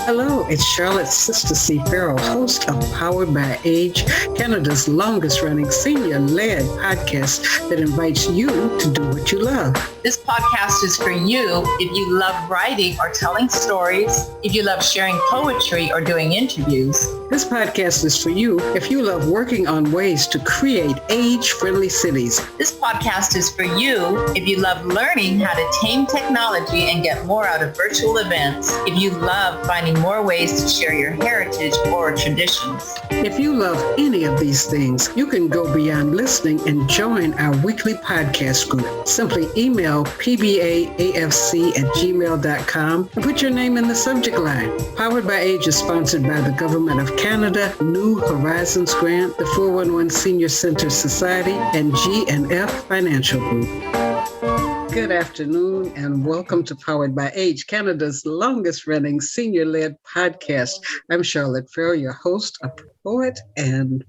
Hello, it's Charlotte Sister C. Farrell, host of Powered by Age, Canada's longest-running senior-led podcast that invites you to do what you love. This podcast is for you if you love writing or telling stories, if you love sharing poetry or doing interviews. This podcast is for you if you love working on ways to create age-friendly cities. This podcast is for you if you love learning how to tame technology and get more out of virtual events, if you love finding more ways to share your heritage or traditions. If you love any of these things, you can go beyond listening and join our weekly podcast group. Simply email pbaafc@gmail.com and put your name in the subject line. Powered by Age is sponsored by the Government of Canada, New Horizons Grant, the 411 Senior Center Society, and G&F Financial Group. Good afternoon and welcome to Powered by Age, Canada's longest-running senior-led podcast. I'm Charlotte Farrell, your host, a poet and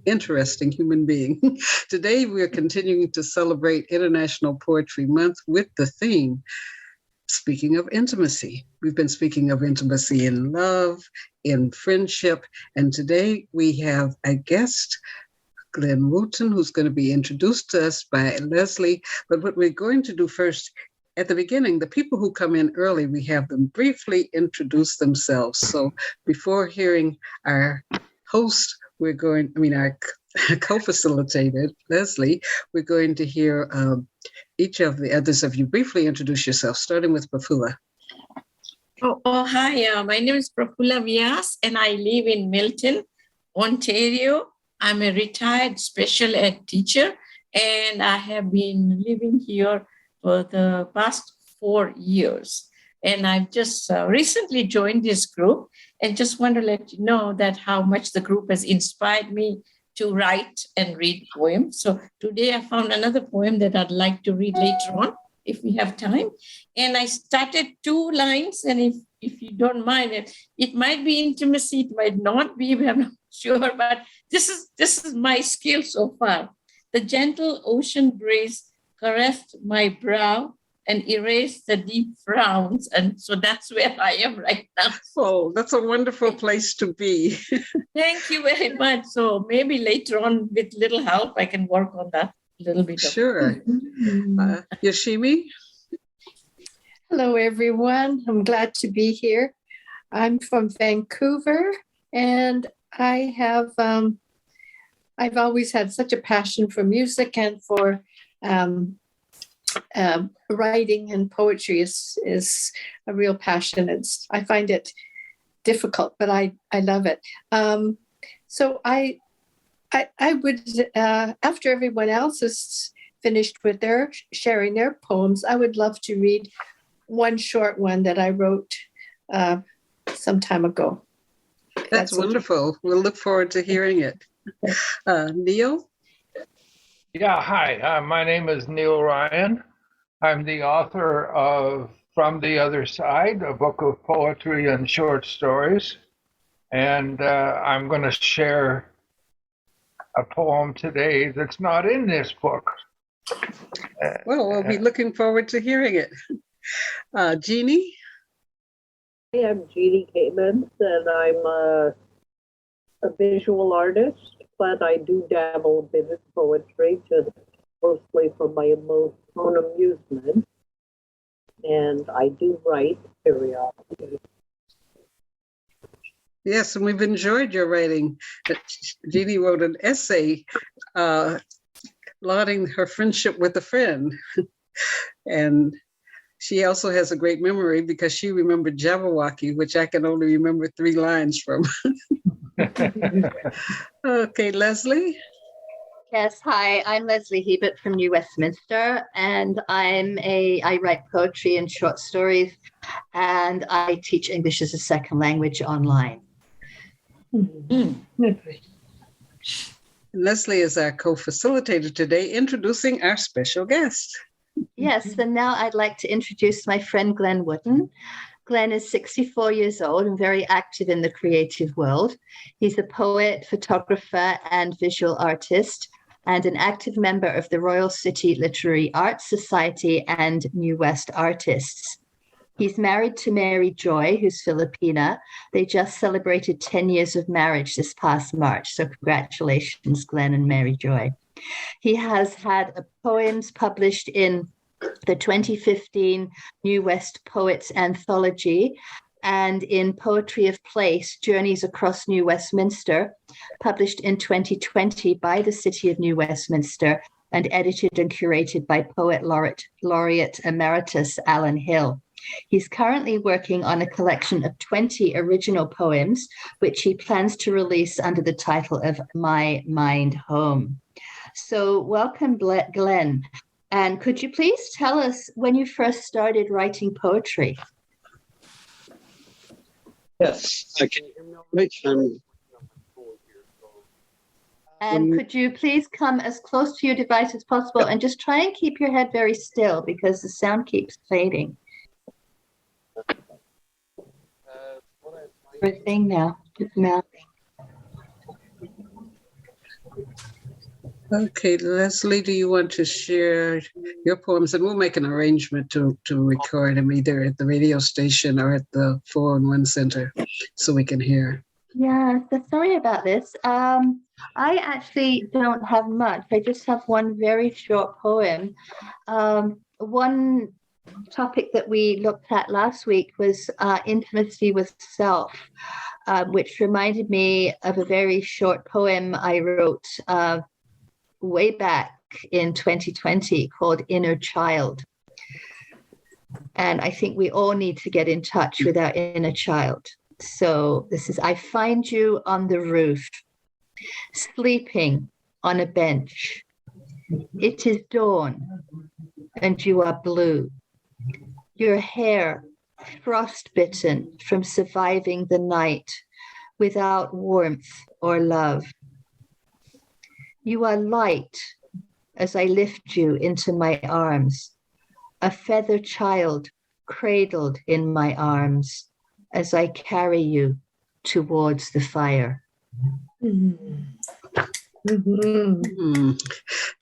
interesting human being. Today, we are continuing to celebrate International Poetry Month with the theme, speaking of intimacy. We've been speaking of intimacy in love, in friendship, and today we have a guest, Glenn Wooten, who's going to be introduced to us by Lesley. But what we're going to do first, at the beginning, the people who come in early, we have them briefly introduce themselves. So before hearing our host, our co-facilitator, Lesley, we're going to hear each of the others of you briefly introduce yourself, starting with Prafula. Hi, my name is Prafula Vyas, and I live in Milton, Ontario. I'm a retired special ed teacher, and I have been living here for the past 4 years. And I've just recently joined this group and just want to let you know that how much the group has inspired me to write and read poems. So today I found another poem that I'd like to read later on, if we have time. And I started 2 lines, and if you don't mind it might be intimacy, it might not be, I'm not sure, but this is my skill so far. The gentle ocean breeze caressed my brow and erased the deep frowns. And so that's where I am right now. Oh, that's a wonderful place to be. Thank you very much. So maybe later on, with little help, I can work on that a little bit. Sure. Yoshimi? Hello, everyone. I'm glad to be here. I'm from Vancouver, and I have, I've always had such a passion for music and for writing, and poetry is a real passion. I find it difficult, but I love it. So I would, after everyone else is finished with sharing their poems, I would love to read one short one that I wrote some time ago. That's wonderful. We'll look forward to hearing it. Neall? Yeah, hi. My name is Neall Ryon. I'm the author of From the Other Side, a book of poetry and short stories. And I'm going to share a poem today that's not in this book. Well, we'll be looking forward to hearing it. Jeannie? I'm Jeannie Kamins, and I'm a visual artist, but I do dabble a bit in poetry, just mostly for my own amusement. And I do write periodically. Yes, and we've enjoyed your writing. Jeannie wrote an essay lauding her friendship with a friend. And she also has a great memory because she remembered Jabberwocky, which I can only remember 3 lines from. Okay, Lesley? Yes, hi, I'm Lesley Hebert from New Westminster, and I write poetry and short stories, and I teach English as a second language online. Lesley is our co-facilitator today, introducing our special guest. Yes, and now I'd like to introduce my friend Glenn Wooten. Glenn is 64 years old and very active in the creative world. He's a poet, photographer, and visual artist, and an active member of the Royal City Literary Arts Society and New West Artists. He's married to Mary Joy, who's Filipina. They just celebrated 10 years of marriage this past March. So congratulations, Glenn and Mary Joy. He has had poems published in the 2015 New West Poets Anthology and in Poetry of Place, Journeys Across New Westminster, published in 2020 by the City of New Westminster and edited and curated by Poet Laureate Emeritus Alan Hill. He's currently working on a collection of 20 original poems, which he plans to release under the title of My Mind Home. So welcome, Glenn. And could you please tell us when you first started writing poetry? Yes, can you hear me all right? And could you please come as close to your device as possible and just try and keep your head very still because the sound keeps fading. Good thing now. Just mouthing. Okay, Lesley, do you want to share your poems? And we'll make an arrangement to record them either at the radio station or at the 411 Center so we can hear. Yeah, so sorry about this. I actually don't have much. I just have one very short poem. One topic that we looked at last week was intimacy with self, which reminded me of a very short poem I wrote way back in 2020 called Inner Child. And I think we all need to get in touch with our inner child. So this is, I find you on the roof, sleeping on a bench. It is dawn and you are blue. Your hair frostbitten from surviving the night without warmth or love. You are light as I lift you into my arms, a feather child cradled in my arms as I carry you towards the fire. Mm-hmm. Mm-hmm.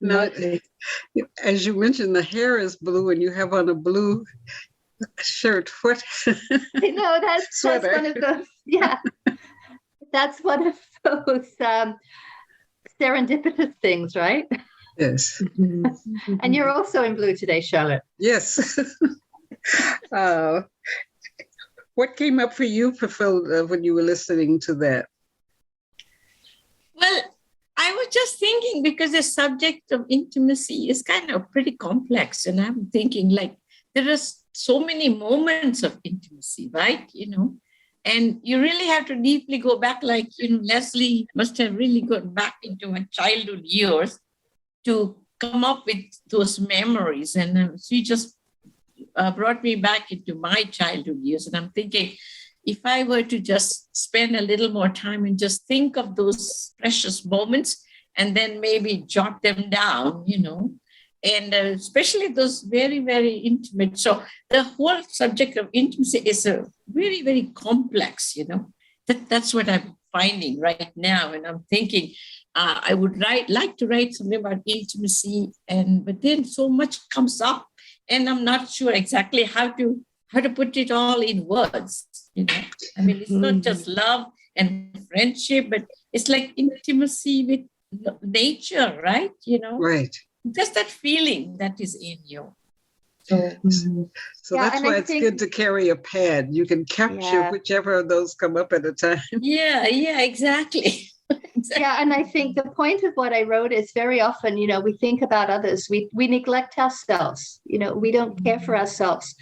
Now, as you mentioned, the hair is blue and you have on a blue shirt. What? No, that's one of those, yeah. That's one of those serendipitous things, right? Yes. And you're also in blue today, Charlotte. Yes. What came up for you, Prafil, when you were listening to that? Well, I was just thinking because the subject of intimacy is kind of pretty complex. And I'm thinking like there are so many moments of intimacy, right? You know, and you really have to deeply go back, like, you know, Lesley must have really gone back into her childhood years to come up with those memories. And she just brought me back into my childhood years. And I'm thinking, if I were to just spend a little more time and just think of those precious moments and then maybe jot them down, you know, and especially those very, very intimate. So the whole subject of intimacy is a very, very complex, you know. That's what I'm finding right now. And I'm thinking I would like to write something about intimacy, but then so much comes up and I'm not sure exactly how to put it all in words, you know. I mean, it's not just love and friendship, but it's like intimacy with nature, right? You know, right. Just that feeling that is in you. So yeah, that's why it's good to carry a pad. You can capture whichever of those come up at a time. Yeah, exactly. Exactly. Yeah, and I think the point of what I wrote is very often, you know, we think about others, we neglect ourselves, you know, we don't care for ourselves.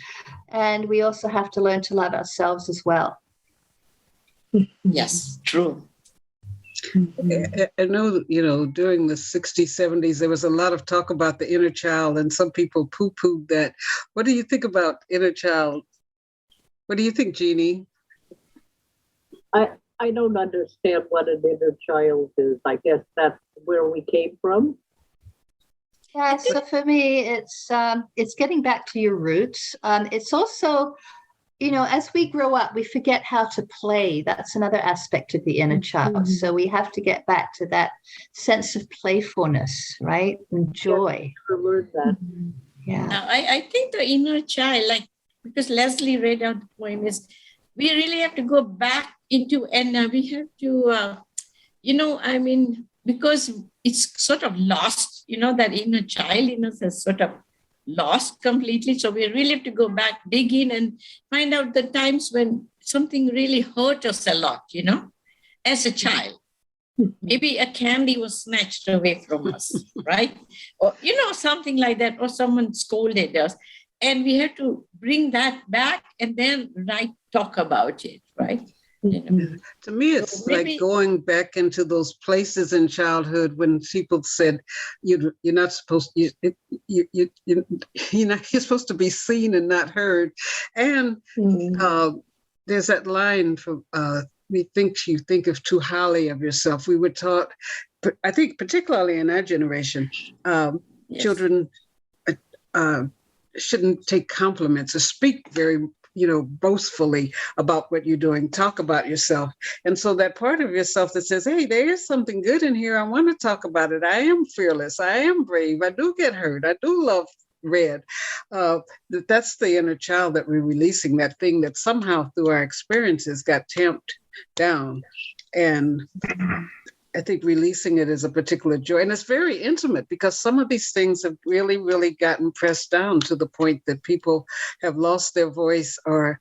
And we also have to learn to love ourselves as well. Yes, true. I know, you know, during the 60s, 70s, there was a lot of talk about the inner child and some people poo-pooed that. What do you think about inner child? What do you think, Jeannie? I don't understand what an inner child is. I guess that's where we came from. Yeah, so for me, it's getting back to your roots. It's also, you know, as we grow up, we forget how to play. That's another aspect of the inner child. So we have to get back to that sense of playfulness, right? And joy. Yeah, I learned that. Yeah. I think the inner child, like because Lesley read out the poem, is we really have to go back into, and we have to, because it's sort of lost, that inner child, is sort of lost completely. So we really have to go back, dig in and find out the times when something really hurt us a lot, as a child. Maybe a candy was snatched away from us, right? Or, something like that, or someone scolded us. And we have to bring that back and then talk about it, right? To me, it's so like going back into those places in childhood when people said, "You're not supposed you're supposed to be seen and not heard." And there's that line from "We think you think of too highly of yourself." We were taught, I think, particularly in our generation, children shouldn't take compliments or speak very boastfully about what you're doing. Talk about yourself. And so that part of yourself that says, hey, there is something good in here. I want to talk about it. I am fearless. I am brave. I do get hurt. I do love red. That's the inner child that we're releasing, that thing that somehow through our experiences got tamped down. And I think releasing it is a particular joy. And it's very intimate because some of these things have really, really gotten pressed down to the point that people have lost their voice. Or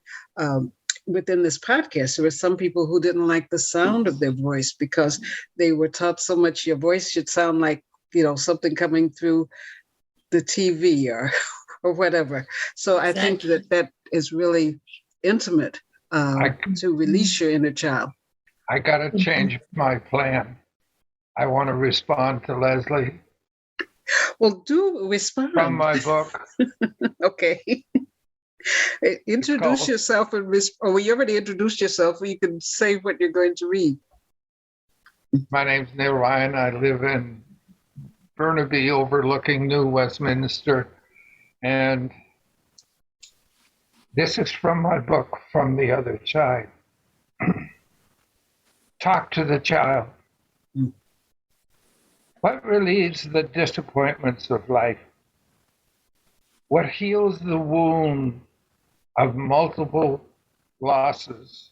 within this podcast, there were some people who didn't like the sound of their voice because they were taught so much your voice should sound like, something coming through the TV or whatever. So I think that is really intimate to release your inner child. I got to change my plan. I want to respond to Lesley. Well, do respond. From my book. Okay. Introduce yourself or you already introduced yourself, you can say what you're going to read. My name's Neall Ryon. I live in Burnaby overlooking New Westminster. And this is from my book, From the Other Side. Talk to the child. What relieves the disappointments of life? What heals the wound of multiple losses?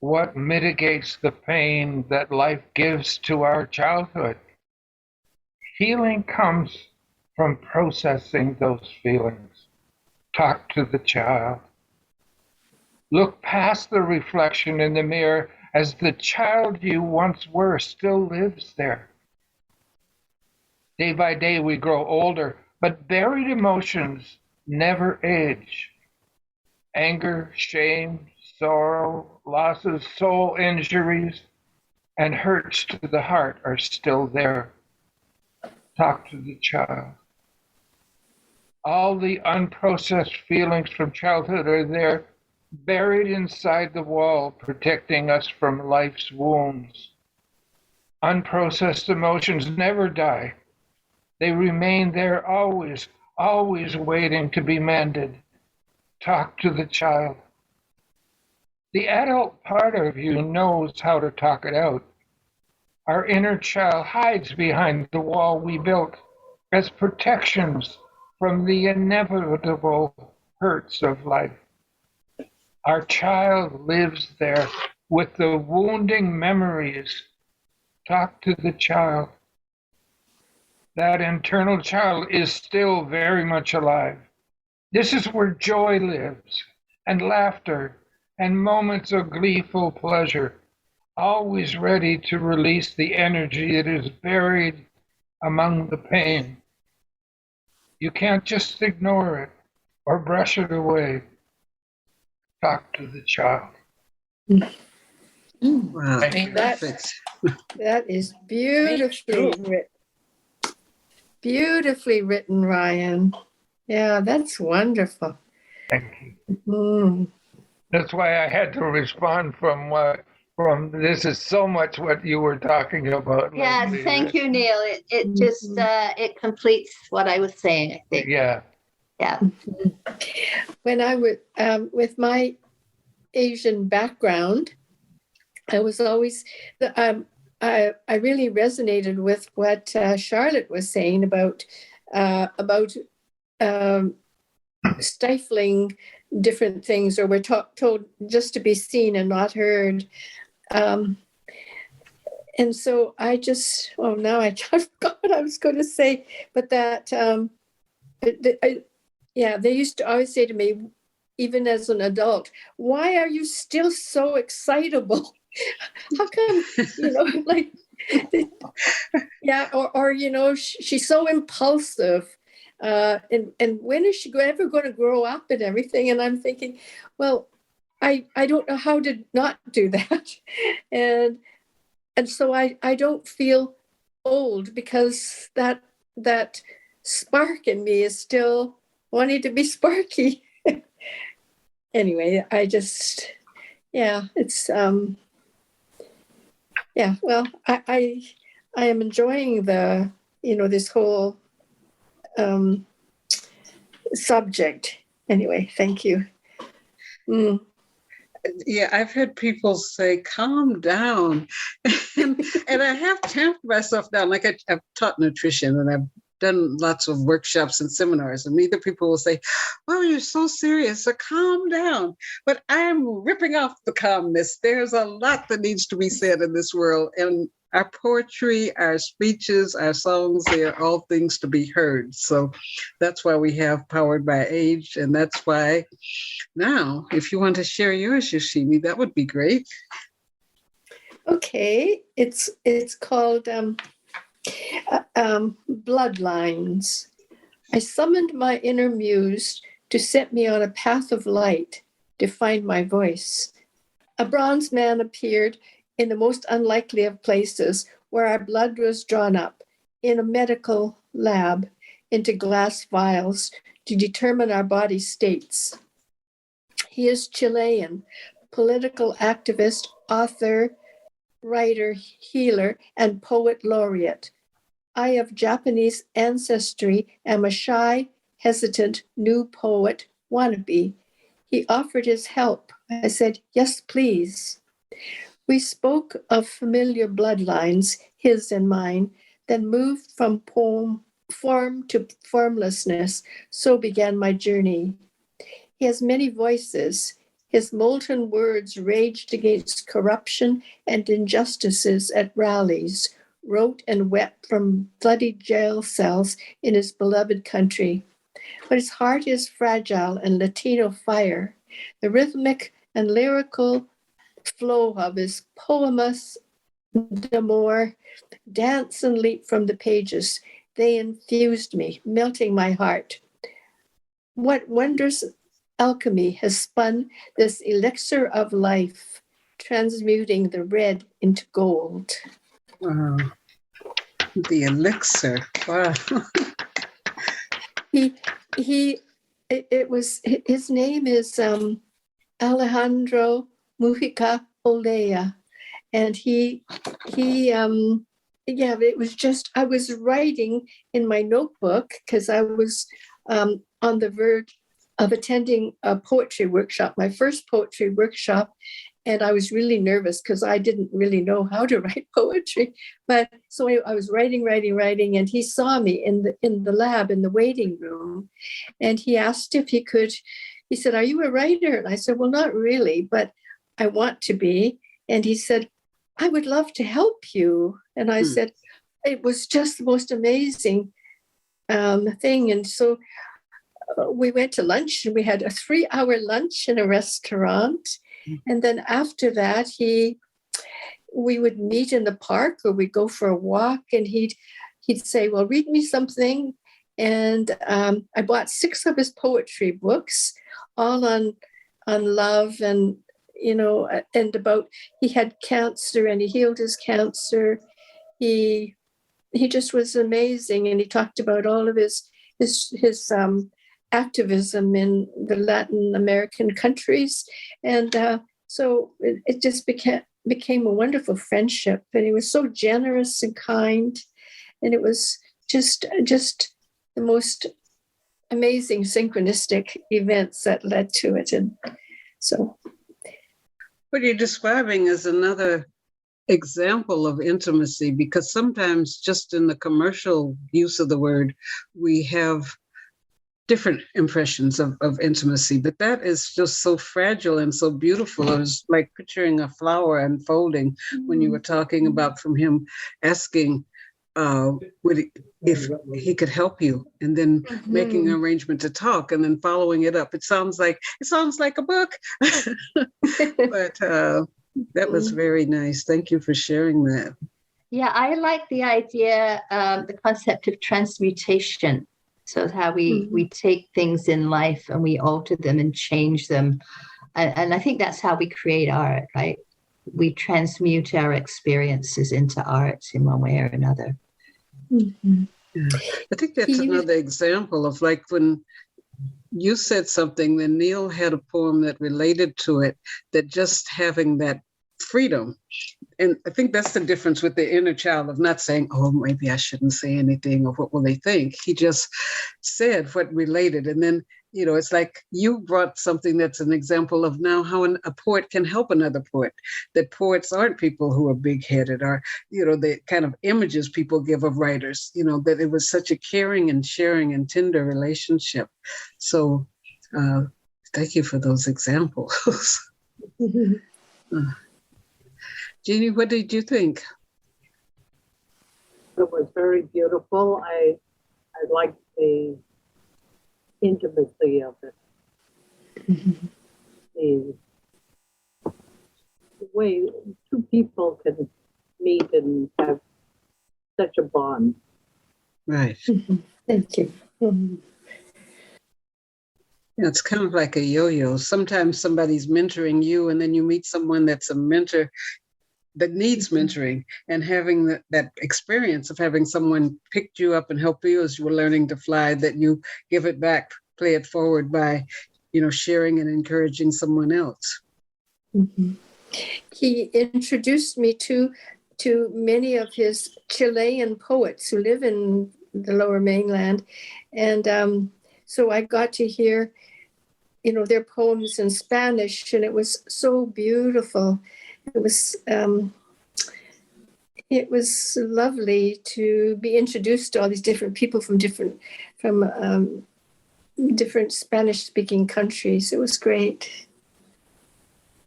What mitigates the pain that life gives to our childhood? Healing comes from processing those feelings. Talk to the child. Look past the reflection in the mirror as the child you once were still lives there. Day by day we grow older, but buried emotions never age. Anger, shame, sorrow, losses, soul injuries, and hurts to the heart are still there. Talk to the child. All the unprocessed feelings from childhood are there, buried inside the wall, protecting us from life's wounds. Unprocessed emotions never die. They remain there always, always waiting to be mended. Talk to the child. The adult part of you knows how to talk it out. Our inner child hides behind the wall we built as protections from the inevitable hurts of life. Our child lives there with the wounding memories. Talk to the child. That internal child is still very much alive. This is where joy lives, and laughter, and moments of gleeful pleasure, always ready to release the energy that is buried among the pain. You can't just ignore it or brush it away. Talk to the child. Wow, that is beautifully written. Beautifully written, Ryan. Yeah, that's wonderful. Thank you. That's why I had to respond from this is so much what you were talking about. Yeah, thank you, Neall. It just it completes what I was saying, I think. Yeah. Yeah. When I would with my Asian background, I was always I really resonated with what Charlotte was saying about stifling different things, or we're told just to be seen and not heard. And so I just, now I forgot what I was going to say, but that, they used to always say to me, even as an adult, why are you still so excitable? How come, like, or she's so impulsive. And when is she ever going to grow up and everything? And I'm thinking, well, I don't know how to not do that. And so I don't feel old, because that spark in me is still wanting to be sparky. Anyway, I just, it's, well, I am enjoying the, this whole subject. Anyway, thank you. Yeah, I've heard people say, calm down. and I have tamped myself down. Like I've taught nutrition, and I've done lots of workshops and seminars, and either people will say, oh, you're so serious, so calm down. But I'm ripping off the calmness. There's a lot that needs to be said in this world. And our poetry, our speeches, our songs, they are all things to be heard. So that's why we have Powered by Age. And that's why now, if you want to share yours, Yoshimi, that would be great. Okay. It's called Bloodlines. I summoned my inner muse to set me on a path of light to find my voice. A bronze man appeared in the most unlikely of places, where our blood was drawn up in a medical lab into glass vials to determine our body states. He is Chilean, political activist, author, writer, healer, and poet laureate. I, of Japanese ancestry, am a shy, hesitant, new poet wannabe. He offered his help. I said, yes, please. We spoke of familiar bloodlines, his and mine, then moved from form to formlessness. So began my journey. He has many voices. His molten words raged against corruption and injustices at rallies, wrote and wept from bloody jail cells in his beloved country. But his heart is fragile and Latino fire. The rhythmic and lyrical flow of his poemas d'amore dance and leap from the pages. They infused me, melting my heart. What wondrous alchemy has spun this elixir of life, transmuting the red into gold. Wow. The elixir. Wow. His name is Alejandro Mujica Olea, and it was just, I was writing in my notebook because I was on the verge of attending a poetry workshop, my first poetry workshop, and I was really nervous because I didn't really know how to write poetry. But so I was writing, and he saw me in the lab, in the waiting room, and he asked if he could. He said, "Are you a writer?" And I said, "Well, not really, but I want to be." And he said, "I would love to help you." And I said, it was just the most amazing thing. And so we went to lunch, and we had a 3-hour lunch in a restaurant. And then after that, we would meet in the park, or we'd go for a walk, and he'd say, "Well, read me something." And I bought 6 of his poetry books, all on love and, and about, he had cancer and he healed his cancer. He just was amazing. And he talked about all of his activism in the Latin American countries. And so it just became a wonderful friendship. And he was so generous and kind. And it was just the most amazing synchronistic events that led to it. And so what you're describing is another example of intimacy, because sometimes just in the commercial use of the word, we have different impressions of intimacy, but that is just so fragile and so beautiful. It was like picturing a flower unfolding when you were talking about from him asking if he could help you, and then making an arrangement to talk, and then following it up. It sounds like a book, but that was very nice. Thank you for sharing that. Yeah, I like the idea, the concept of transmutation. So how we take things in life and we alter them and change them. And I think that's how we create art, right? We transmute our experiences into art in one way or another. Yeah. I think that's another example of like when you said something, then Neall had a poem that related to it, that just having that freedom. And I think that's the difference with the inner child of not saying, oh, maybe I shouldn't say anything, or what will they think? He just said what related. And then, it's like you brought something that's an example of now how a poet can help another poet, that poets aren't people who are big-headed, or, the kind of images people give of writers, that it was such a caring and sharing and tender relationship. So thank you for those examples. Jeannie, what did you think? It was very beautiful. I liked the intimacy of it. The way two people can meet and have such a bond. Right. Thank you. Yeah, it's kind of like a yo-yo. Sometimes somebody's mentoring you, and then you meet someone that's a mentor that needs mentoring, and having that experience of having someone pick you up and help you as you were learning to fly, that you give it back, play it forward by, sharing and encouraging someone else. He introduced me to many of his Chilean poets who live in the Lower Mainland. And so I got to hear, their poems in Spanish, and it was so beautiful. It was lovely to be introduced to all these different people from different Spanish-speaking countries. It was great.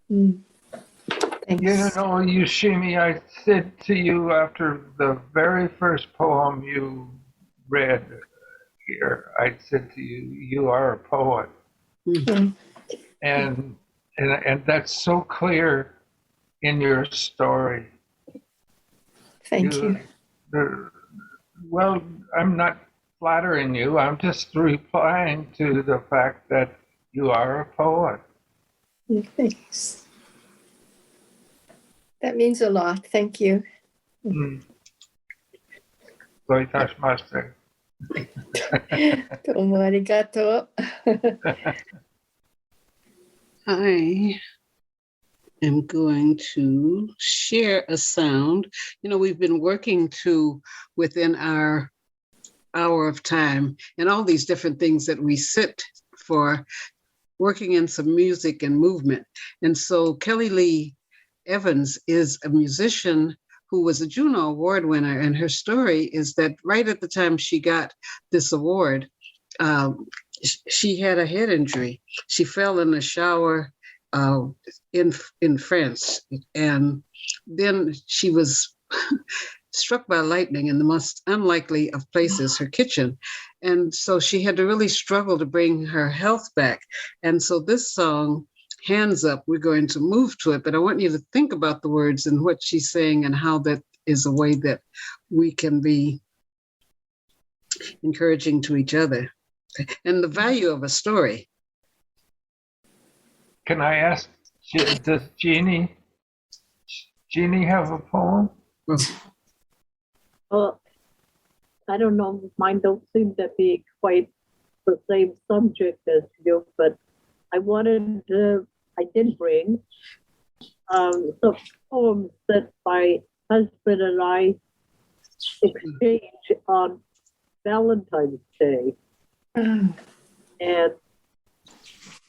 Thanks. Yoshimi, I said to you after the very first poem you read here, I said to you, you are a poet. Mm-hmm. And that's so clear in your story. Thank you. Well, I'm not flattering you. I'm just replying to the fact that you are a poet. Thanks. That means a lot. Thank you. Doitashimashite. Domo arigato. I am going to share a sound. We've been working within our hour of time, and all these different things that we sit for, working in some music and movement. And so Kelly Lee Evans is a musician who was a Juno Award winner, and her story is that right at the time she got this award, she had a head injury. She fell in a shower in France, and then she was struck by lightning in the most unlikely of places, her kitchen. And so she had to really struggle to bring her health back. And so this song, Hands Up, we're going to move to it, but I want you to think about the words and what she's saying and how that is a way that we can be encouraging to each other and the value of a story. Can I ask, does Jeannie have a poem? Well, I don't know. Mine don't seem to be quite the same subject as you, but I did bring some poems that my husband and I exchanged on Valentine's Day. And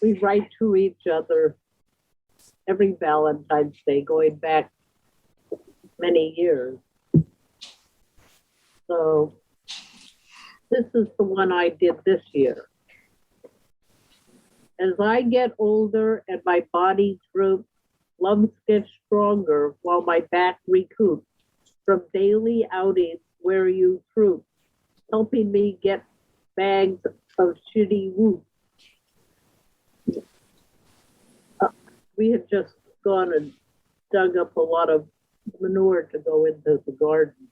we write to each other every Valentine's Day going back many years. So this is the one I did this year. As I get older and my body droops, lumps get stronger while my back recoups from daily outings where you troop, helping me get bags of shitty whoop. We had just gone and dug up a lot of manure to go into the garden.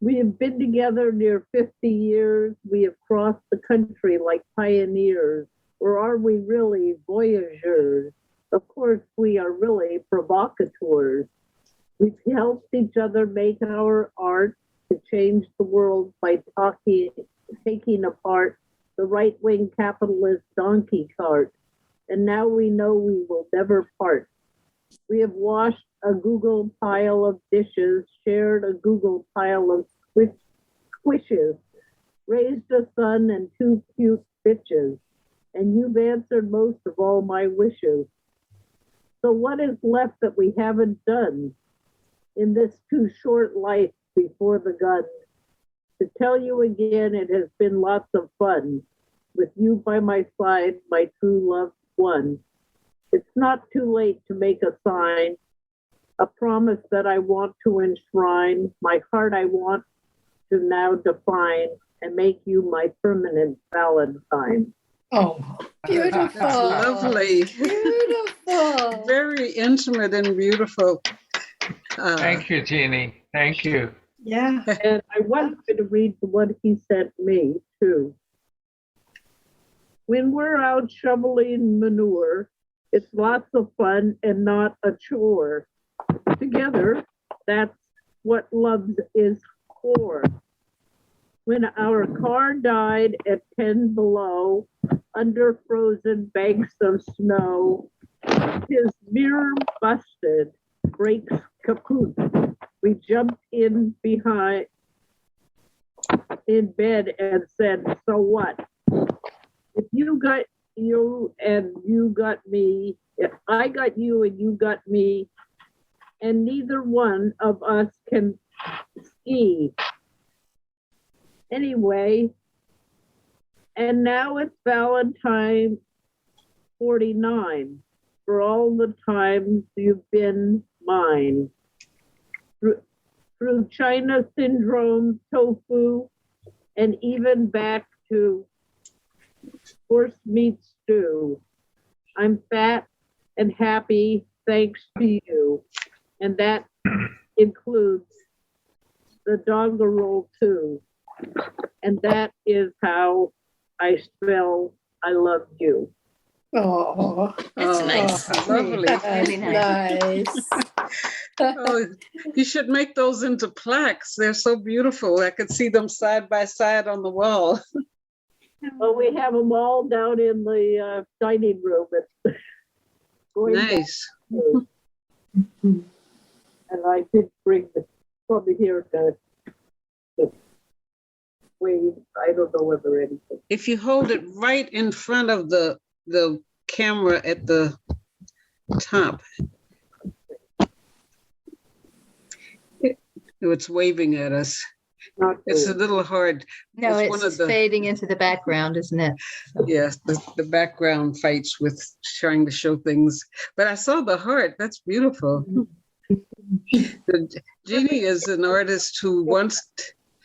We have been together near 50 years. We have crossed the country like pioneers. Or are we really voyageurs? Of course, we are really provocateurs. We've helped each other make our art to change the world by taking apart the right-wing capitalist donkey cart. And now we know we will never part. We have washed a Google pile of dishes, shared a Google pile of squishes, raised a son and two cute bitches, and you've answered most of all my wishes. So what is left that we haven't done in this too short life before the gun? To tell you again, it has been lots of fun with you by my side, my true loved one. It's not too late to make a sign, a promise that I want to enshrine, my heart I want to now define and make you my permanent Valentine. Oh, beautiful. That's lovely. Beautiful. Very intimate and beautiful. Thank you, Jeannie. Thank you. Yeah. And I want you to read the one he sent me, too. When we're out shoveling manure, it's lots of fun and not a chore. Together, that's what love is for. When our car died at 10 below, under frozen banks of snow, his mirror busted, brakes kaput. We jumped in behind in bed and said, so what? If you got you and you got me, if I got you and you got me, and neither one of us can ski. Anyway, and now it's Valentine 49 for all the times you've been mine. Through China syndrome, tofu, and even back to horse meat stew. I'm fat and happy thanks to you. And that includes the doggerel too. And that is how I spell I love you. Oh, That's nice. Lovely. That's really nice. Oh, you should make those into plaques. They're so beautiful. I could see them side by side on the wall. Well, we have them all down in the dining room. Nice. And I did bring the probably here to wave. I don't know whether anything. If you hold it right in front of the camera at the top, it's waving at us. Not It's a good. little hard. No, It's one it's of the- fading into the background, isn't it? Yes, the background fights with trying to show things. But I saw the heart. That's beautiful. Jeannie is an artist who wants.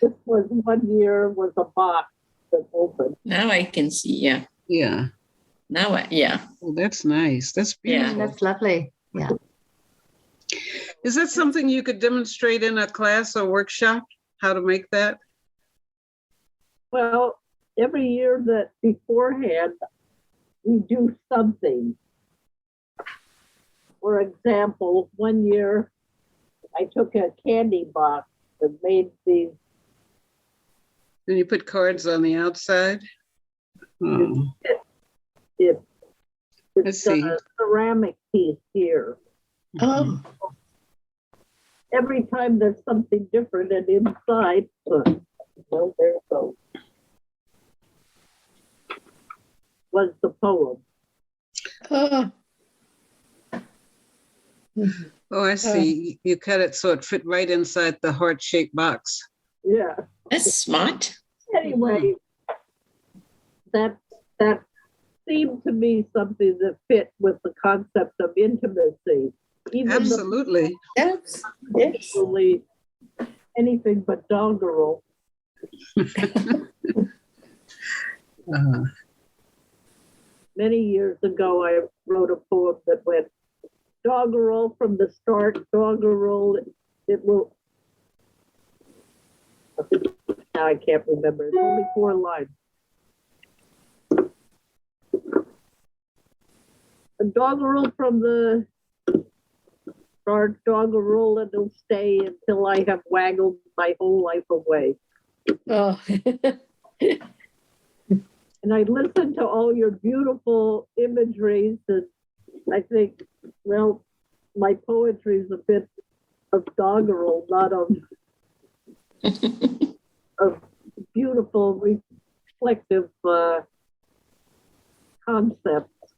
This was 1 year was a box that opened. Now I can see, yeah. Yeah. Now, yeah. Oh, that's nice. That's Yeah. beautiful. That's lovely. Yeah. Is that something you could demonstrate in a class or workshop? How to make that? Well, every year that beforehand, we do something. For example, 1 year, I took a candy box and made these. And you put cards on the outside? Oh, It's Let's see. a ceramic piece here. Oh, Every time there's something different, and inside, well, there it goes. Was the poem. oh, Oh, I see. You cut it so it fit right inside the heart-shaped box. seemed to me something that fit with the concept of intimacy. Even Absolutely. Yes. Yes. Actually, anything but doggerel. Many years ago, I wrote a poem that went, doggerel from the start, doggerel, it will. Now I can't remember. It's only 4 lines. A doggerel from the start, doggerel, and it'll stay until I have waggled my whole life away. Oh. And I listen to all your beautiful imageries, and I think, well, my poetry is a bit of doggerel, not of beautiful, reflective concepts.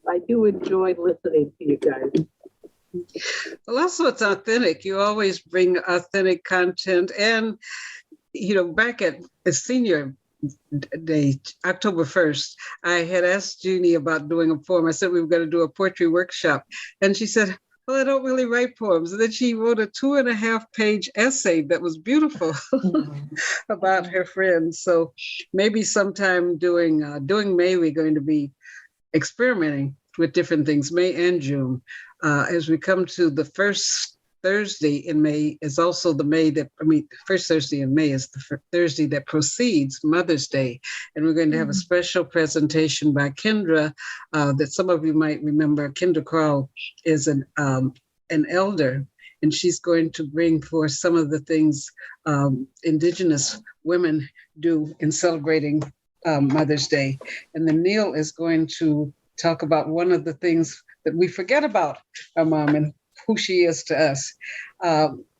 I do enjoy listening to you guys. Well, also it's authentic. You always bring authentic content. And, back at the senior day, October 1st, I had asked Jeannie about doing a poem. I said we were going to do a poetry workshop. And she said, well, I don't really write poems. And then she wrote a 2.5-page essay that was beautiful about her friends. So maybe sometime during May, we're going to be experimenting with different things, May and June. As we come to the first Thursday in May is also first Thursday in May is the Thursday that precedes Mother's Day. And we're going to have a special presentation by Kendra that some of you might remember. Kendra Crowell is an elder, and she's going to bring forth some of the things Indigenous women do in celebrating Mother's Day. And then Neall is going to talk about one of the things that we forget about our mom and who she is to us.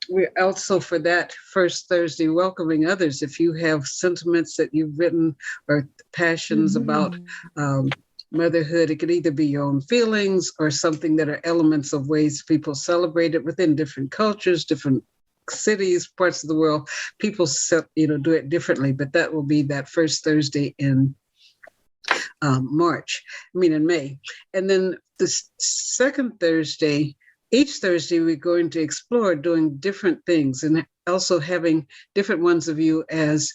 We're also, for that first Thursday, welcoming others. If you have sentiments that you've written or passions about motherhood, it could either be your own feelings or something that are elements of ways people celebrate it within different cultures, different cities, parts of the world. People do it differently, but that will be that first Thursday in May. And then the second Thursday, each Thursday, we're going to explore doing different things and also having different ones of you as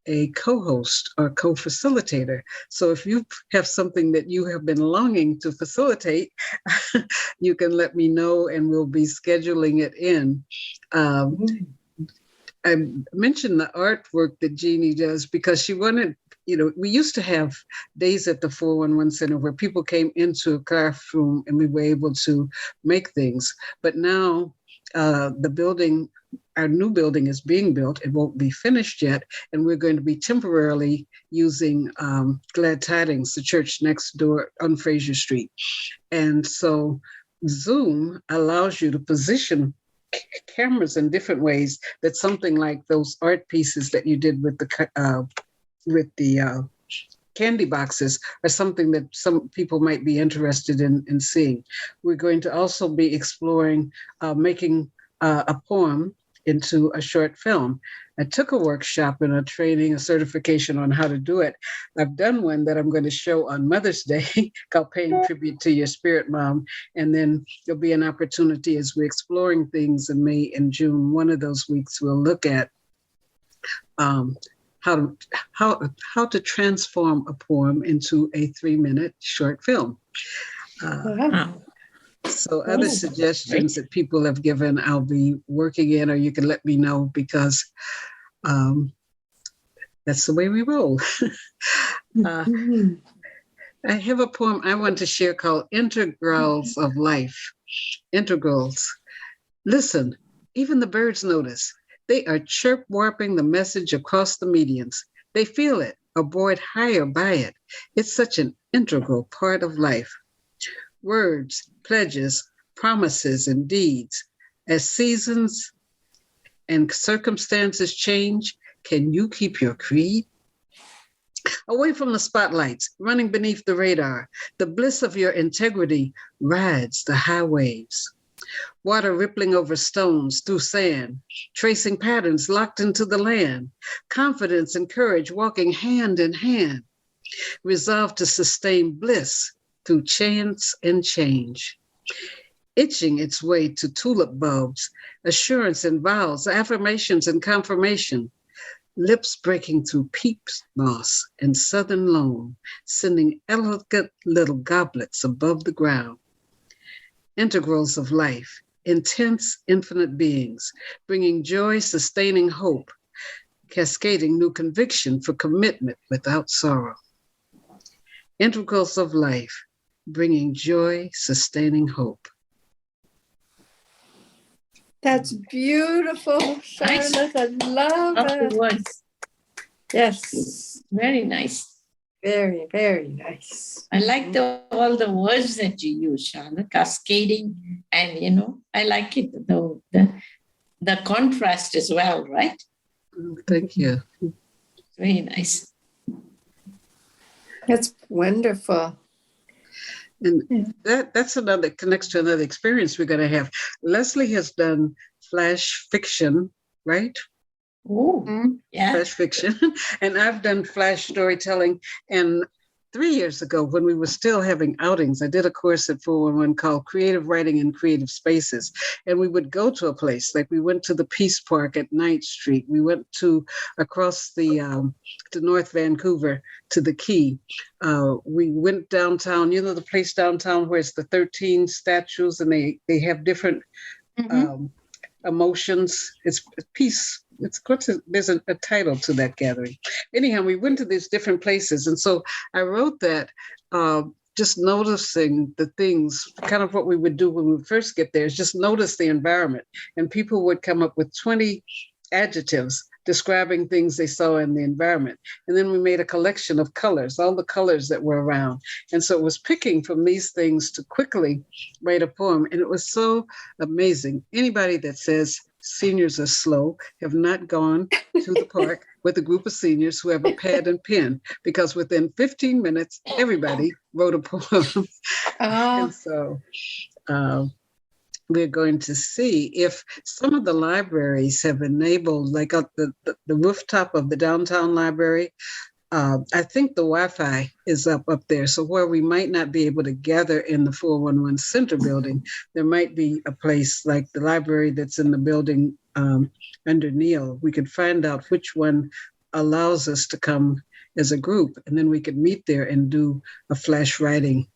a co-host or co-facilitator. So if you have something that you have been longing to facilitate, you can let me know and we'll be scheduling it in. I mentioned the artwork that Jeannie does because she wanted, we used to have days at the 411 Center where people came into a craft room and we were able to make things. But now our new building is being built. It won't be finished yet. And we're going to be temporarily using Glad Tidings, the church next door on Fraser Street. And so Zoom allows you to position cameras in different ways. That something like those art pieces that you did with the candy boxes are something that some people might be interested in seeing. We're going to also be exploring making a poem into a short film. I took a workshop and a training, a certification on how to do it. I've done one that I'm going to show on Mother's Day called Paying Tribute to Your Spirit, Mom. And then there'll be an opportunity as we're exploring things in May and June. One of those weeks we'll look at how to transform a poem into a 3-minute short film. So other suggestions that people have given, I'll be working in, or you can let me know because that's the way we roll. I have a poem I want to share called Integrals of Life. Integrals. Listen, even the birds notice. They are chirp warping the message across the medians. They feel it, or buoyed higher by it. It's such an integral part of life. Words, pledges, promises, and deeds. As seasons and circumstances change, can you keep your creed? Away from the spotlights, running beneath the radar, the bliss of your integrity rides the high waves. Water rippling over stones through sand, tracing patterns locked into the land. Confidence and courage walking hand in hand. resolved to sustain bliss through chance and change. Itching its way to tulip bulbs, assurance and vows, affirmations and confirmation, lips breaking through peat moss and southern loam, sending elegant little goblets above the ground. Integrals of life, intense, infinite beings, bringing joy, sustaining hope, cascading new conviction for commitment without sorrow. Integrals of life, bringing joy, sustaining hope. That's beautiful, Charlotte. I love it. Words. Yes. Very nice. Very, very nice. I like all the words that you use, Charlotte, cascading, and I like it, the contrast as well, right? Thank you. Very nice. That's wonderful. And that's another, connects to another experience we're going to have. Lesley has done flash fiction, right? Oh, yeah. Flash fiction. And I've done flash storytelling. And 3 years ago, when we were still having outings, I did a course at 411 called Creative Writing in Creative Spaces. And we would go to a place, like we went to the Peace Park at 9th Street. We went to across to North Vancouver to the Quay. We went downtown, the place downtown where it's the 13 statues and they have different emotions. It's peace. There's a title to that gathering. Anyhow, we went to these different places. And so I wrote that just noticing the things, kind of what we would do when we first get there is just notice the environment. And people would come up with 20 adjectives describing things they saw in the environment. And then we made a collection of colors, all the colors that were around. And so it was picking from these things to quickly write a poem. And it was so amazing. Anybody that says seniors are slow have not gone to the park with a group of seniors who have a pad and pen, because within 15 minutes, everybody wrote a poem. And so we're going to see if some of the libraries have enabled, like the rooftop of the downtown library. I think the Wi-Fi is up there. So where we might not be able to gather in the 411 Center building, there might be a place like the library that's in the building under Neall. We could find out which one allows us to come as a group, and then we could meet there and do a flash writing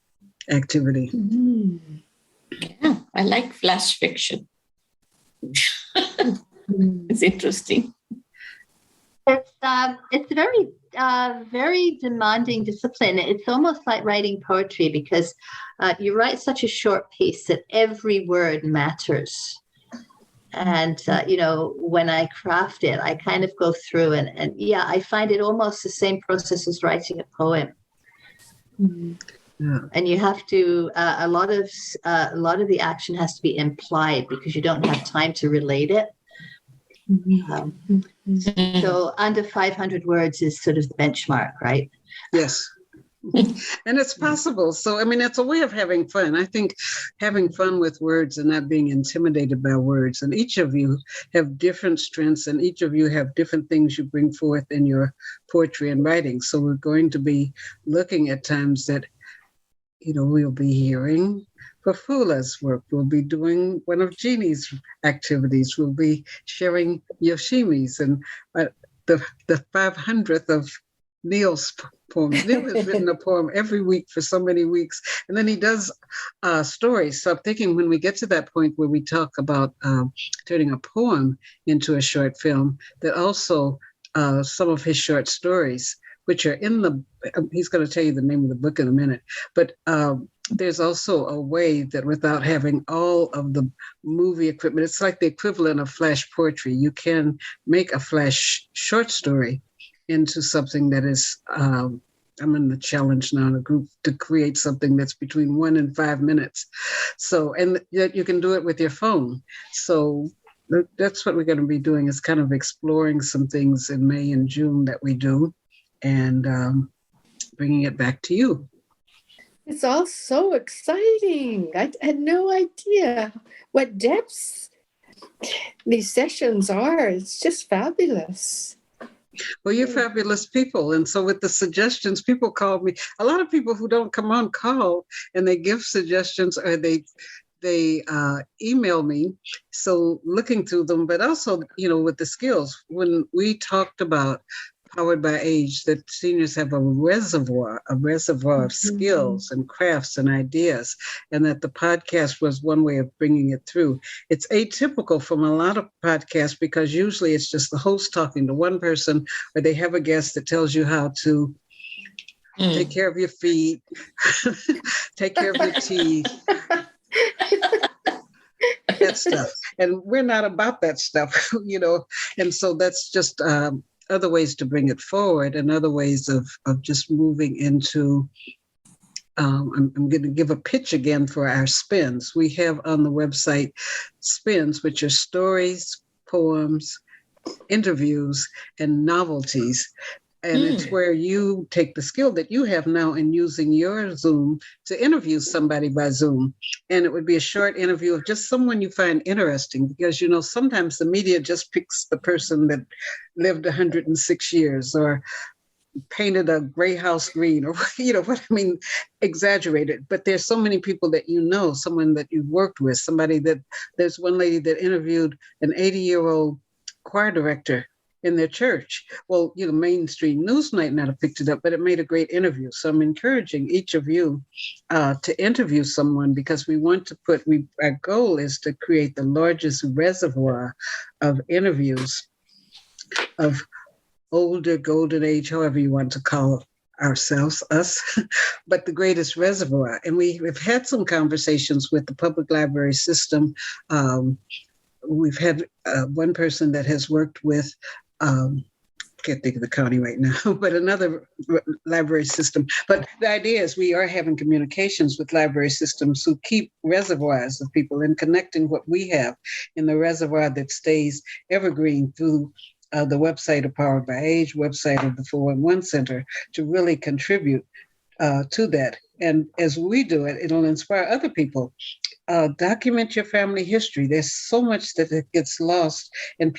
activity. Yeah, I like flash fiction. It's interesting. It's very, very demanding discipline. It's almost like writing poetry, because you write such a short piece that every word matters. And, when I craft it, I kind of go through and I find it almost the same process as writing a poem. Yeah. And you have to, a lot of the action has to be implied, because you don't have time to relate it. So under 500 words is sort of the benchmark, right? Yes. And it's possible. So, I mean, it's a way of having fun. I think having fun with words and not being intimidated by words. And each of you have different strengths, and each of you have different things you bring forth in your poetry and writing. So we're going to be looking at times that, we'll be hearing Fafula's work. We'll be doing one of Jeannie's activities. We'll be sharing Yoshimi's and the 500th of Neall's poems. Neall has written a poem every week for so many weeks, and then he does stories. So I'm thinking when we get to that point where we talk about turning a poem into a short film, that also some of his short stories, which are in he's going to tell you the name of the book in a minute, but there's also a way that without having all of the movie equipment, it's like the equivalent of flash poetry. You can make a flash short story into something that is, I'm in the challenge now in a group to create something that's between 1 and 5 minutes. So, and yet you can do it with your phone. So that's what we're going to be doing, is kind of exploring some things in May and June that we do, and bringing it back to you. It's all so exciting. I had no idea what depths these sessions are. It's just fabulous. Well, you're fabulous people. And so with the suggestions, people call me. A lot of people who don't come on call and they give suggestions or they email me. So looking through them, but also, with the skills, when we talked about Powered by Age, that seniors have a reservoir of skills and crafts and ideas, and that the podcast was one way of bringing it through. It's atypical from a lot of podcasts because usually it's just the host talking to one person, or they have a guest that tells you how to take care of your feet, take care of your teeth, that stuff. And we're not about that stuff, and so that's just other ways to bring it forward and other ways of just moving into, I'm going to give a pitch again for our spins. We have on the website spins, which are stories, poems, interviews, and novelties. And it's where you take the skill that you have now in using your Zoom to interview somebody by Zoom. And it would be a short interview of just someone you find interesting, because, sometimes the media just picks the person that lived 106 years or painted a gray house green, or, what I mean, exaggerated. But there's so many people that someone that you've worked with, there's one lady that interviewed an 80-year-old choir director in their church. Well, mainstream news might not have picked it up, but it made a great interview. So I'm encouraging each of you to interview someone, because we want to our goal is to create the largest reservoir of interviews of older, golden age, however you want to call ourselves, us, but the greatest reservoir. And we've had some conversations with the public library system. We've had one person that has worked with, can't think of the county right now, but another library system. But the idea is we are having communications with library systems who keep reservoirs of people and connecting what we have in the reservoir that stays evergreen through the website of Powered by Age, website of the 411 Center, to really contribute to that. And as we do it, it'll inspire other people. Document your family history. There's so much that gets lost, and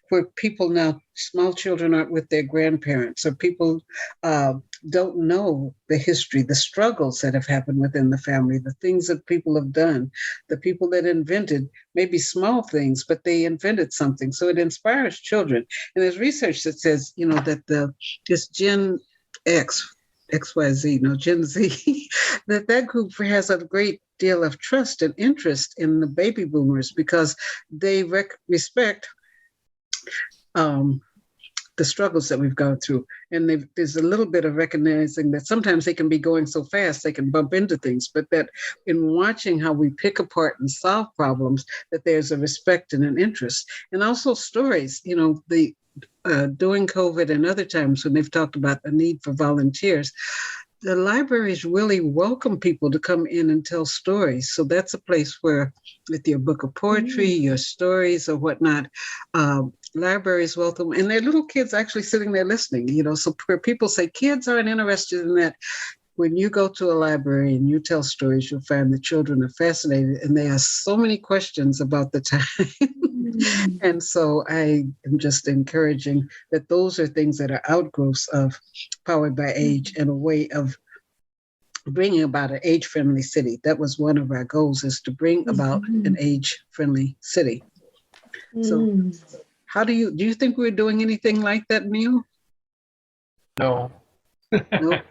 where people now, small children aren't with their grandparents, or people don't know the history, the struggles that have happened within the family, the things that people have done, the people that invented maybe small things, but they invented something. So it inspires children. And there's research that says, that this Gen X, XYZ, no, Gen Z, that group has a great deal of trust and interest in the baby boomers, because they respect the struggles that we've gone through. And there's a little bit of recognizing that sometimes they can be going so fast, they can bump into things, but that in watching how we pick apart and solve problems, that there's a respect and an interest. And also stories, during COVID and other times when they've talked about the need for volunteers, the libraries really welcome people to come in and tell stories. So that's a place where, with your book of poetry, your stories or whatnot, libraries welcome. And their little kids actually sitting there listening, so where people say kids aren't interested in that. When you go to a library and you tell stories, you'll find the children are fascinated, and they ask so many questions about the time. And so I am just encouraging that those are things that are outgrowths of Powered by Age, and a way of bringing about an age-friendly city. That was one of our goals, is to bring about an age-friendly city. So how do you think we're doing anything like that, Neil? No. Nope.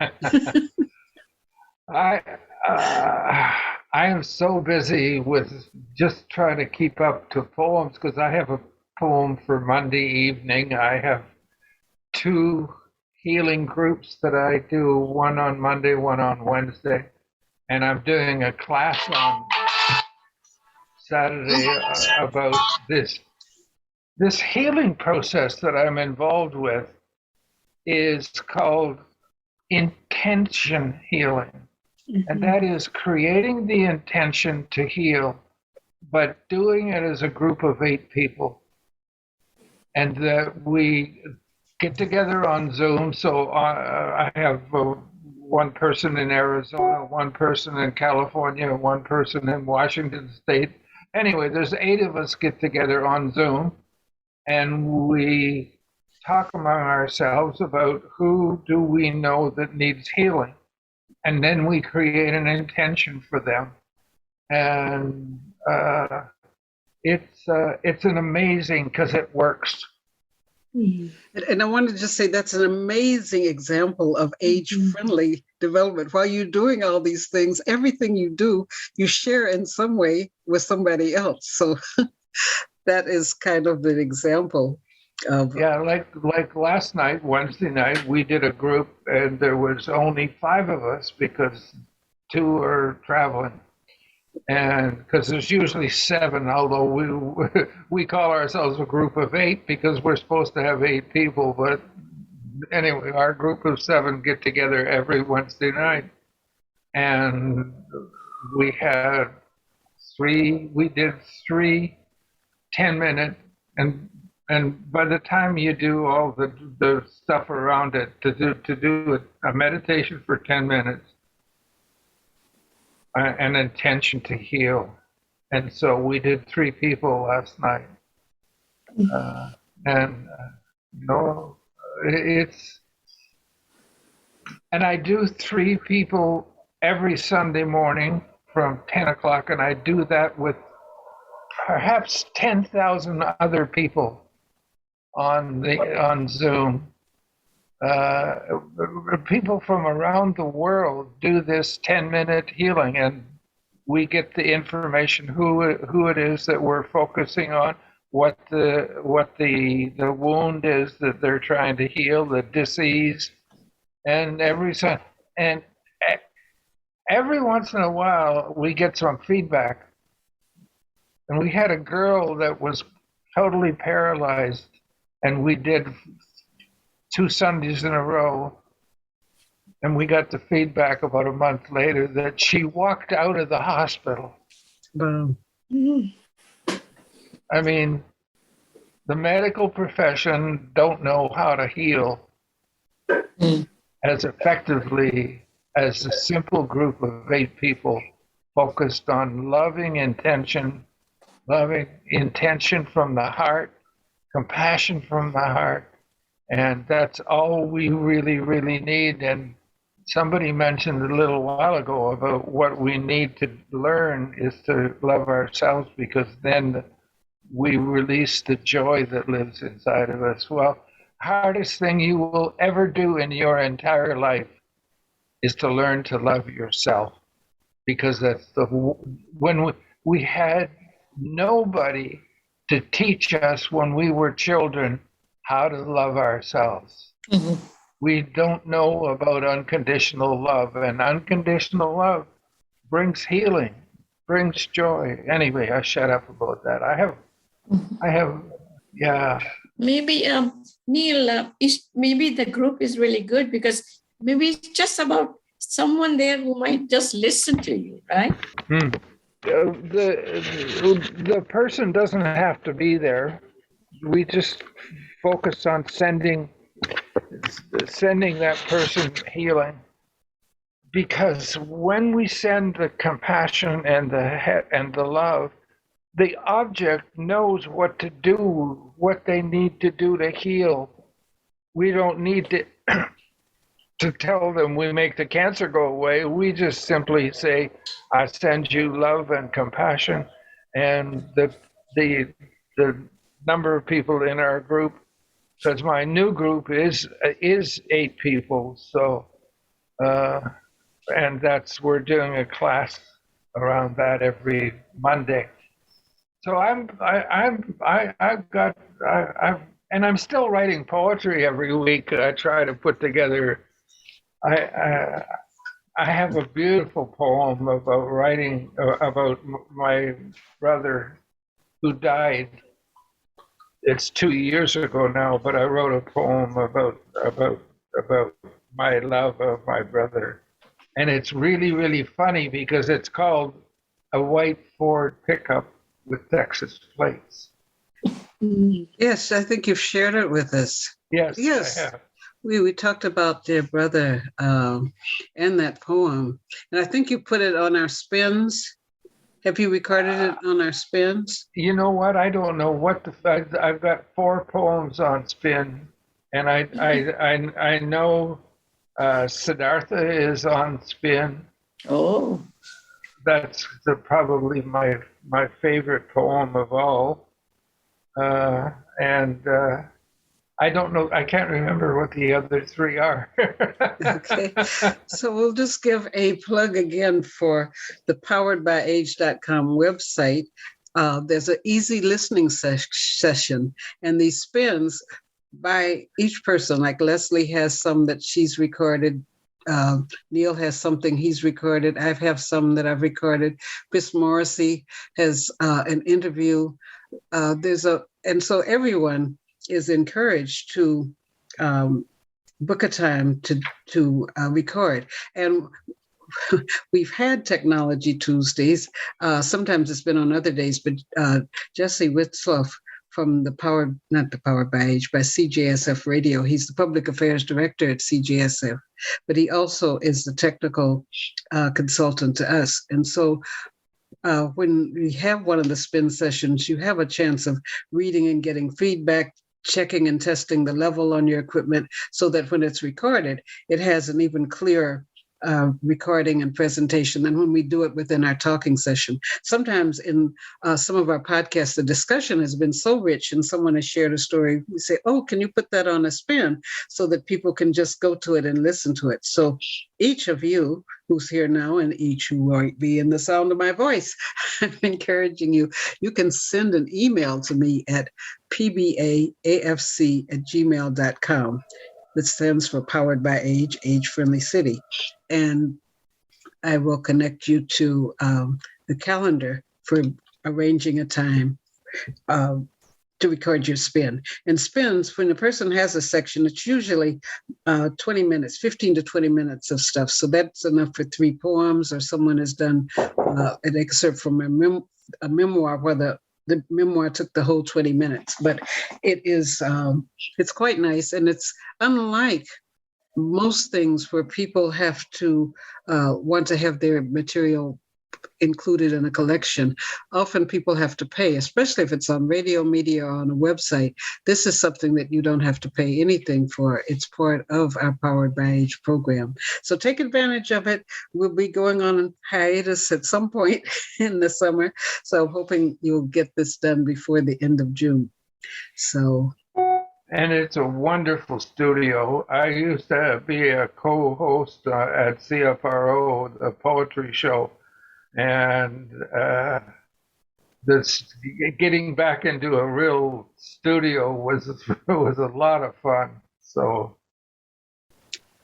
I am so busy with just trying to keep up to poems, because I have a poem for Monday evening. I have 2 healing groups that I do, one on Monday, one on Wednesday, and I'm doing a class on Saturday about this healing process that I'm involved with. Is called intention healing. And that is creating the intention to heal, but doing it as a group of 8 people. And that we get together on Zoom. So I have one person in Arizona, one person in California, one person in Washington State. Anyway, there's 8 of us get together on Zoom, and we talk among ourselves about who do we know that needs healing. And then we create an intention for them. And it's an amazing, because it works. And I wanted to just say that's an amazing example of age-friendly development. While you're doing all these things, everything you do, you share in some way with somebody else. So that is kind of an example of... Yeah, like last night, Wednesday night, we did a group, and there was only 5 of us because 2 are traveling. And because there's usually 7, although we call ourselves a group of 8 because we're supposed to have 8 people. But anyway, our group of 7 get together every Wednesday night, and we did 3 10-minute, and by the time you do all the stuff around it, to do a meditation for 10 minutes. An intention to heal. And so we did 3 people last night. And I do 3 people every Sunday morning from 10 o'clock, and I do that with perhaps 10,000 other people on Zoom. People from around the world do this 10-minute healing, and we get the information who it is that we're focusing on, what the wound is that they're trying to heal, the disease, and every once in a while we get some feedback. And we had a girl that was totally paralyzed, and we did 2 Sundays in a row, and we got the feedback about a month later that she walked out of the hospital. Wow. I mean, the medical profession don't know how to heal as effectively as a simple group of 8 people focused on loving intention from the heart, compassion from the heart. And that's all we really, really need. And somebody mentioned a little while ago about what we need to learn is to love ourselves, because then we release the joy that lives inside of us. Well, hardest thing you will ever do in your entire life is to learn to love yourself, because that's when we had nobody to teach us when we were children how to love ourselves. Mm-hmm. We don't know about unconditional love, and unconditional love brings healing, brings joy. Anyway, I shut up about that. I have, yeah. Maybe, Neall, maybe the group is really good because maybe it's just about someone there who might just listen to you, right? The person doesn't have to be there. We just focus on sending that person healing, because when we send the compassion and the love, the object knows what to do, what they need to do to heal. We don't need to tell them we make the cancer go away. We just simply say, I send you love and compassion. And the number of people in our group, because my new group is 8 people, so and we're doing a class around that every Monday. So I'm still writing poetry every week. I try to put together. I have a beautiful poem about writing about my brother who died. It's 2 years ago now, but I wrote a poem about my love of my brother. And it's really, really funny because it's called A White Ford Pickup with Texas Plates. Yes, I think you've shared it with us. Yes. Yes. We talked about their brother and that poem. And I think you put it on our spins. Have you recorded it on our spins? You know what? I don't know what I've got 4 poems on spin, And I know Siddhartha is on spin. Oh, That's probably my favorite poem of all. And I don't know, I can't remember what the other three are. Okay, so we'll just give a plug again for the poweredbyage.com website. There's an easy listening session, and these spins by each person, like Lesley has some that she's recorded. Neall has something he's recorded. I have some that I've recorded. Chris Morrissey has an interview. And so everyone is encouraged to book a time to record. And we've had Technology Tuesdays. Sometimes it's been on other days, but Jesse Witzloff from not the Powered by Age, by CJSF Radio. He's the public affairs director at CJSF, but he also is the technical consultant to us. And so when we have one of the spin sessions, you have a chance of reading and getting feedback, checking and testing the level on your equipment so that when it's recorded, it has an even clearer recording and presentation than when we do it within our talking session. Sometimes in some of our podcasts, the discussion has been so rich and someone has shared a story. We say, oh, can you put that on a spin so that people can just go to it and listen to it? So each of you who's here now and each who might be in the sound of my voice, I'm encouraging you, you can send an email to me at pbaafc@gmail.com. That stands for Powered by Age, Age Friendly City. And I will connect you to the calendar for arranging a time to record your spin. And spins, when a person has a section, it's usually 20 minutes, 15 to 20 minutes of stuff. So that's enough for 3 poems, or someone has done an excerpt from a memoir where the memoir took the whole 20 minutes, but it is, it's quite nice. And it's unlike most things where people have to want to have their material included in a collection. Often people have to pay, especially if it's on radio, media, or on a website. This is something that you don't have to pay anything for. It's part of our Powered by Age program. So take advantage of it. We'll be going on hiatus at some point in the summer. So I'm hoping you'll get this done before the end of June. So. And it's a wonderful studio. I used to be a co-host at CFRO, the poetry show. And this getting back into a real studio was a lot of fun. So,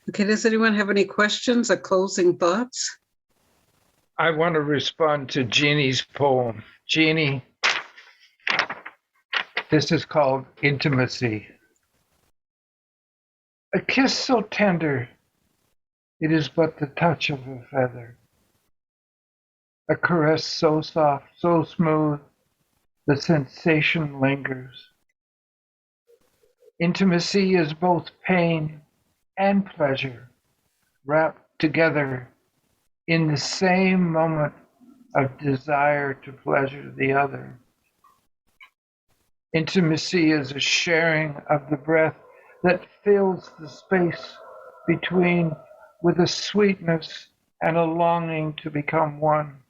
okay, does anyone have any questions or closing thoughts? I want to respond to Jeannie's poem. Jeannie, this is called Intimacy. A kiss so tender, it is but the touch of a feather. A caress so soft, so smooth, the sensation lingers. Intimacy is both pain and pleasure, wrapped together in the same moment of desire to pleasure the other. Intimacy is a sharing of the breath that fills the space between with a sweetness and a longing to become one.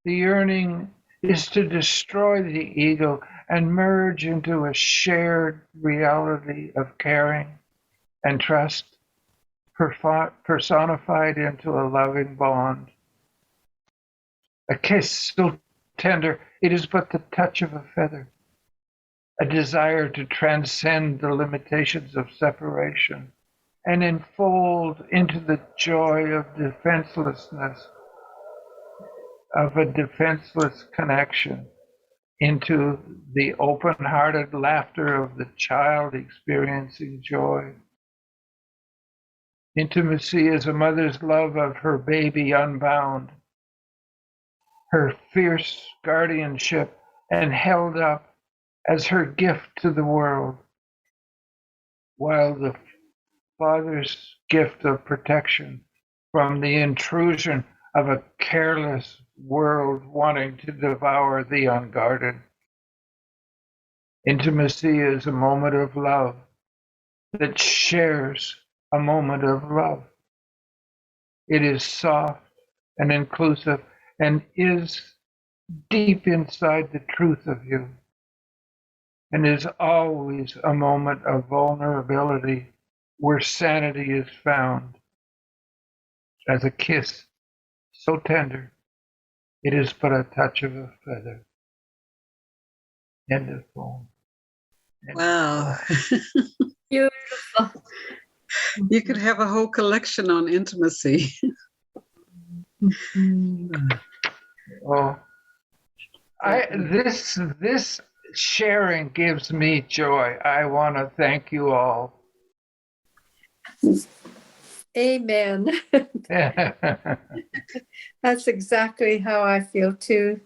The yearning is to destroy the ego and merge into a shared reality of caring and trust, personified into a loving bond. A kiss so tender, it is but the touch of a feather, a desire to transcend the limitations of separation and enfold into the joy of defenselessness, of a defenseless connection, into the open-hearted laughter of the child experiencing joy. Intimacy is a mother's love of her baby unbound, her fierce guardianship and held up as her gift to the world, while the father's gift of protection from the intrusion of a careless world wanting to devour the unguarded. Intimacy is a moment of love that shares a moment of love. It is soft and inclusive and is deep inside the truth of you, and is always a moment of vulnerability where sanity is found. As a kiss so tender, it is but a touch of a feather. End of poem. Wow. Beautiful. You could have a whole collection on intimacy. Oh, this sharing gives me joy. I want to thank you all. Amen. That's exactly how I feel too.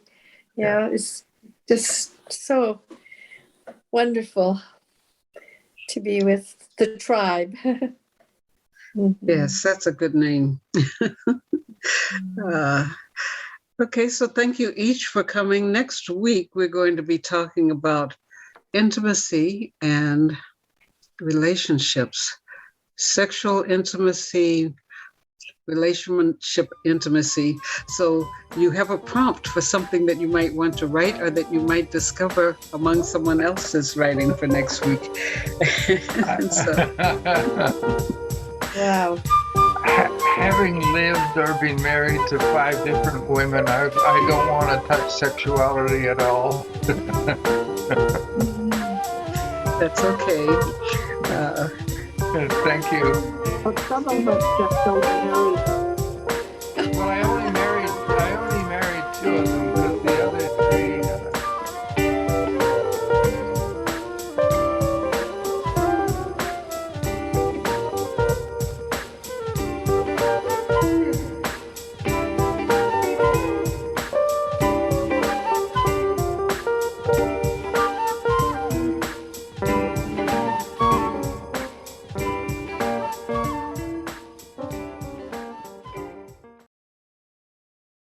Yeah, it's just so wonderful to be with the tribe. Yes, that's a good name. Okay, so thank you each for coming. Next week, we're going to be talking about intimacy and relationships, sexual intimacy, relationship intimacy. So you have a prompt for something that you might want to write or that you might discover among someone else's writing for next week. Wow. Having lived or been married to 5 different women, I don't want to touch sexuality at all. That's okay. Thank you. But some of us just don't marry. Well, I only married 2 of them.